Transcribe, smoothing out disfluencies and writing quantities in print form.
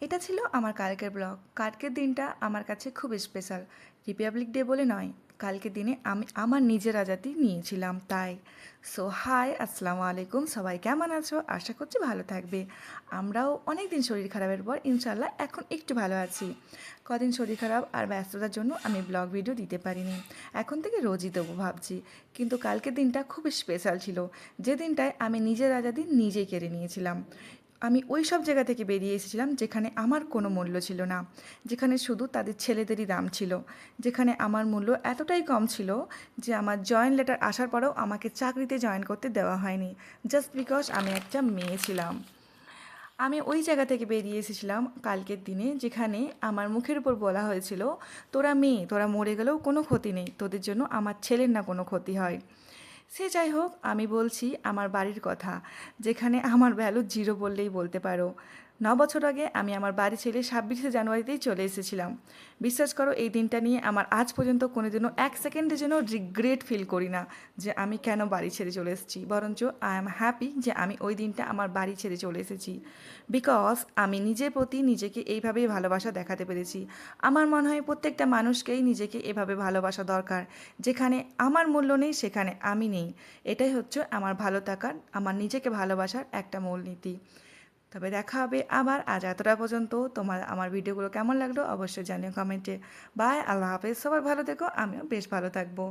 এটা ছিল আমার কালকের ব্লগ। কালকের দিনটা আমার কাছে খুব স্পেশাল। রিপাবলিক ডে বলে নয়, কালকের দিনে আমি আমার নিজের আজাদী নিয়েছিলাম তাই। সো হাই, আসসালামু আলাইকুম, সবাই কেমন আছো? আশা করছি ভালো থাকবে। আমরাও অনেক দিন শরীর খারাপের পর ইনশাল্লাহ এখন একটু ভালো আছি। কদিন শরীর খারাপ আর ব্যস্ততার জন্য আমি ব্লগ ভিডিও দিতে পারিনি। এখন থেকে রোজই দেবো ভাবছি। কিন্তু কালকের দিনটা খুব স্পেশাল ছিল, যে দিনটায় আমি নিজের আজাদী নিজেই কেড়ে নিয়েছিলাম। আমি ওই সব জায়গা থেকে বেরিয়ে এসেছিলাম যেখানে আমার কোনো মূল্য ছিল না, যেখানে শুধু তাদের ছেলেদেরই দাম ছিল, যেখানে আমার মূল্য এতটাই কম ছিল যে আমার জয়েন লেটার আসার পরেও আমাকে চাকরিতে জয়েন করতে দেওয়া হয়নি, জাস্ট বিকজ আমি একটা মেয়ে ছিলাম। আমি ওই জায়গা থেকে বেরিয়ে এসেছিলাম কালকের দিনে, যেখানে আমার মুখের উপর বলা হয়েছিল, তোরা মেয়ে, তোরা মরে গেলেও কোনো ক্ষতি নেই, তোদের জন্য আমার ছেলের না কোনো ক্ষতি হয়। সে যাই হোক, আমি বলছি আমার বাড়ির কথা, যেখানে আমার ভ্যালু জিরো বললেই বলতে পারো। 9 বছর আগে আমি আমার বাড়ি ছেড়ে 26শে জানুয়ারিতেই চলে এসেছিলাম। বিশ্বাস করো, এই দিনটা নিয়ে আমার আজ পর্যন্ত কোনো দিনও 1 সেকেন্ডের জন্য রিগ্রেট ফিল করি না যে আমি কেন বাড়ি ছেড়ে চলে এসেছি। বরঞ্চ আই এম হ্যাপি যে আমি ওই দিনটা আমার বাড়ি ছেড়ে চলে এসেছি, বিকজ আমি নিজের প্রতি নিজেকে এইভাবেই ভালোবাসা দেখাতে পেরেছি। আমার মনে হয় প্রত্যেকটা মানুষকেই নিজেকে এভাবে ভালোবাসা দরকার। যেখানে আমার মূল্য নেই সেখানে আমি নেই। এটাই হচ্ছে আমার ভালো থাকার, আমার নিজেকে ভালোবাসার একটা মূলনীতি। তবে দেখা হবে আবার। আজ এতটা পর্যন্ত। তোমার আমার ভিডিওগুলো কেমন লাগলো অবশ্যই জানিও কমেন্টে। বাই, আল্লাহ হাফেজ, সবাই ভালো থেকো, আমিও বেশ ভালো থাকবো।